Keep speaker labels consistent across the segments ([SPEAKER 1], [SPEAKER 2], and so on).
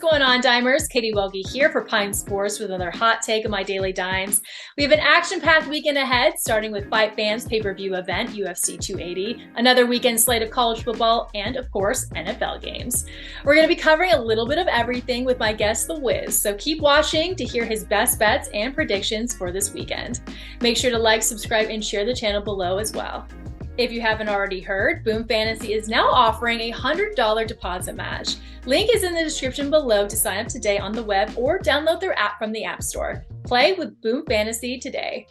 [SPEAKER 1] going on, Dimers? Katie Welge here for Pine Sports with another hot take of my daily dimes. We have an action-packed weekend ahead, starting with Fight Fans pay-per-view event, UFC 280, another weekend slate of college football, and of course, NFL games. We're going to be covering a little bit of everything with my guest, The Wiz, so keep watching to hear his best bets and predictions for this weekend. Make sure to like, subscribe, and share the channel below as well. If you haven't already heard, Boom Fantasy is now offering a $100 deposit match. Link is in the description below to sign up today on the web or download their app from the App Store. Play with Boom Fantasy today.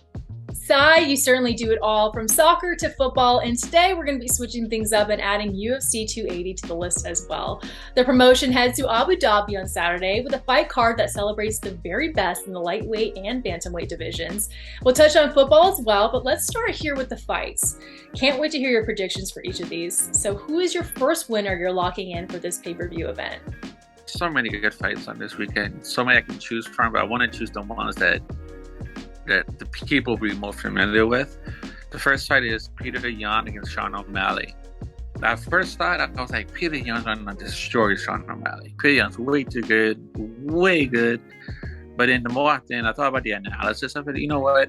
[SPEAKER 1] Sai, you certainly do it all, from soccer to football, and today we're going to be switching things up and adding UFC 280 to the list as well. The promotion heads to Abu Dhabi on Saturday with a fight card that celebrates the very best in the lightweight and bantamweight divisions. We'll touch on football as well, but let's start here with the fights. Can't wait to hear your predictions for each of these. So who is your first winner you're locking in for this pay-per-view event?
[SPEAKER 2] So many good fights on this weekend. So many I can choose from, but I want to choose the ones that the people will be more familiar with. The first fight is Peter Yan against Sean O'Malley. At first thought, I was like, Peter Yan's going to destroy Sean O'Malley. Peter Yan's way too good, way good. But then the more I thought about the analysis of it, you know what?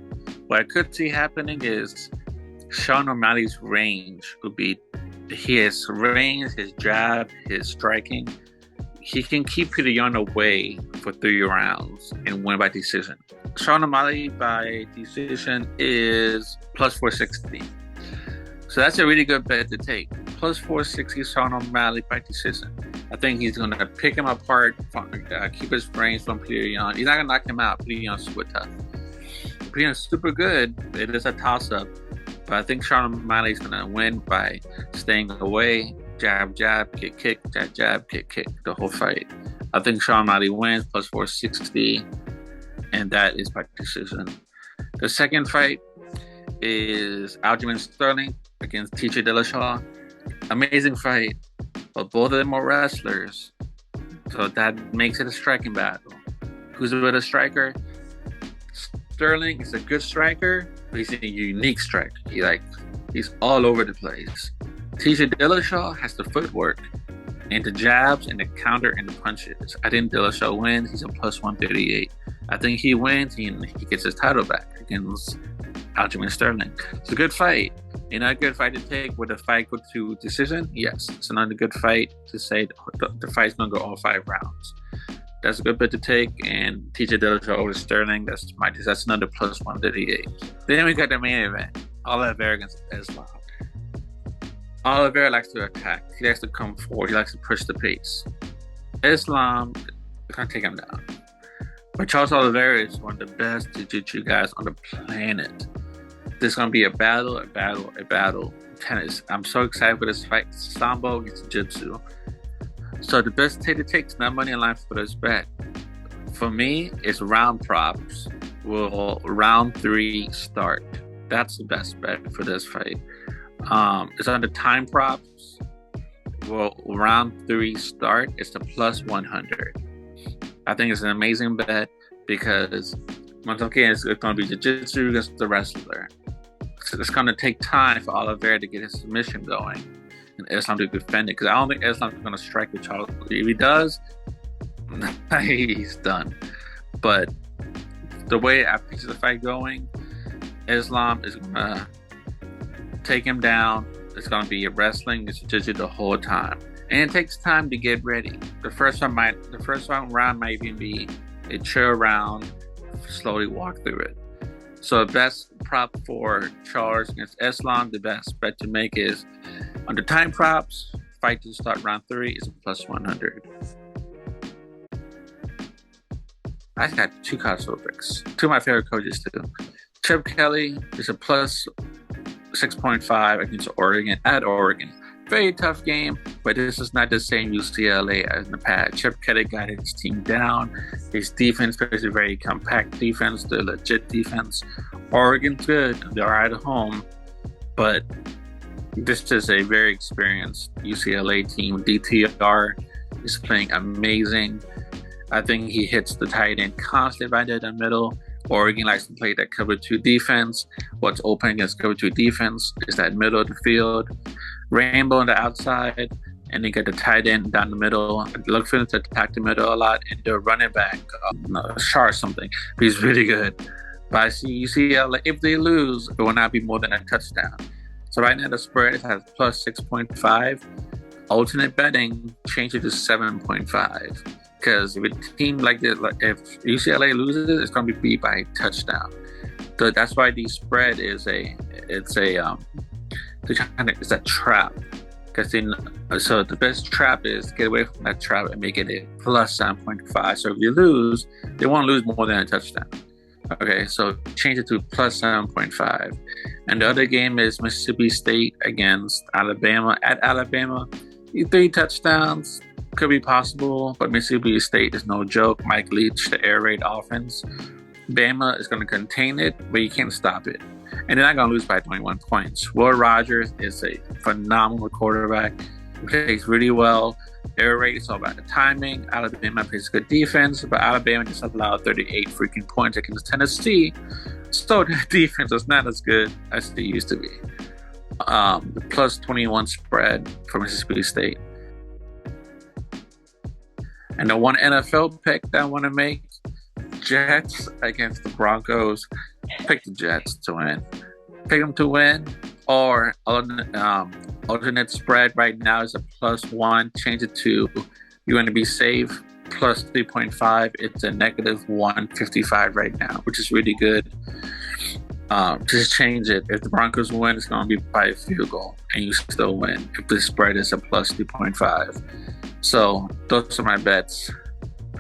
[SPEAKER 2] What I could see happening is Sean O'Malley's range would be his range, his jab, his striking. He can keep Peter Yan away for 3 rounds and win by decision. Sean O'Malley by decision is plus 460. So that's a really good bet to take. Plus 460 Sean O'Malley by decision. I think he's going to pick him apart, keep his range from Peter Yan. He's not going to knock him out. Peter Yan's super tough. Peter Yan's super good. It is a toss-up. But I think Sean O'Malley's going to win by staying away. Jab, jab, kick, kick, jab, jab, kick, kick, the whole fight. I think Sean O'Malley wins plus 460, and that is by decision. The second fight is Aljamain Sterling against TJ Dillashaw. Amazing fight, but both of them are wrestlers, so that makes it a striking battle. Who's a better striker? Sterling is a good striker, but he's a unique striker. He's all over the place. TJ Dillashaw has the footwork and the jabs and the counter and the punches. I think Dillashaw wins. He's a plus 138. I think he wins and he gets his title back against Aljamain Sterling. It's a good fight. A good fight to take. Would the fight go to decision? Yes. It's another good fight to say the fight's going to go all 5 rounds. That's a good bet to take. And TJ Dillashaw over Sterling, that's another plus 138. Then we got the main event. Oliveira against Islam. Oliveira likes to attack. He likes to come forward. He likes to push the pace. Islam is going to take him down. But Charles Oliveira is one of the best jiu-jitsu guys on the planet. This is going to be a battle. Tennis. I'm so excited for this fight. Sambo against jiu-jitsu. So the best take to take is not money in line for this bet. For me, it's round props. Will round 3 start? That's the best bet for this fight. It's on the time props. Will round 3 start? It's the plus 100. I think it's an amazing bet because once again, it's going to be jiu-jitsu against the wrestler. So it's going to take time for Oliveira to get his submission going and Islam to defend it, because I don't think Islam's going to strike with Charles. If he does, he's done. But the way I picture the fight going, Islam is going to take him down. It's going to be a wrestling, it's jiu-jitsu the whole time. And it takes time to get ready. The first round might even be a chill round, slowly walk through it. So the best prop for Charles against Islam, the best bet to make is under time props, fight to start round 3 is a plus 100. I got 2 college picks. 2 of my favorite coaches too. Chip Kelly is a plus 6.5 against Oregon at Oregon. Very tough game, but this is not the same UCLA as in the past. Chip Kelly got his team down. His defense is a very compact defense, the legit defense. Oregon's good. They're at home, but this is a very experienced UCLA team. DTR is playing amazing. I think he hits the tight end constantly right in the middle. Oregon likes to play that cover 2 defense. What's open against cover 2 defense is that middle of the field. Rainbow on the outside and they get the tight end down the middle. Look for them to attack the middle a lot, and the running back, Shar or something. He's really good. But I see UCLA, if they lose, it will not be more than a touchdown. So right now the spread has plus 6.5. Alternate betting, change it to 7.5. Because if a team like this, if UCLA loses, it's going to be beat by a touchdown. So that's why the spread is a trap. Because so the best trap is get away from that trap and make it a plus 7.5. So if you lose, they won't lose more than a touchdown. Okay, so change it to plus 7.5. And the other game is Mississippi State against Alabama. At Alabama, 3 touchdowns could be possible, but Mississippi State is no joke. Mike Leach, the air raid offense. Bama is going to contain it, but you can't stop it. And they're not going to lose by 21 points. Will Rogers is a phenomenal quarterback. He plays really well. Air raid is all about the timing. Alabama plays good defense, but Alabama just allowed 38 freaking points against Tennessee. So their defense is not as good as they used to be. The plus 21 spread for Mississippi State. And the one NFL pick that I want to make, Jets against the Broncos. Pick the Jets to win. Pick them to win, or alternate spread right now is a plus 1. Change it to, you want to be safe, plus 3.5. It's a negative 155 right now, which is really good. Just change it. If the Broncos win, it's going to be by a field goal, and you still win if the spread is a plus 3.5. So those are my bets.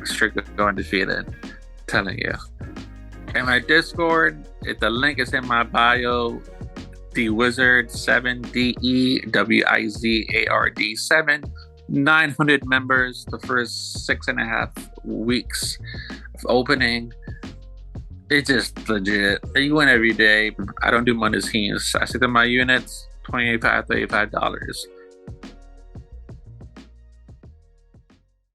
[SPEAKER 2] Strictly going undefeated. Telling you. And my Discord, the link is in my bio. DeWizard 7 DEWIZARD 7. 900 members the first 6.5 weeks of opening. It's just legit. You win every day. I don't do Mondays teams. I sit in my units, $25, $35.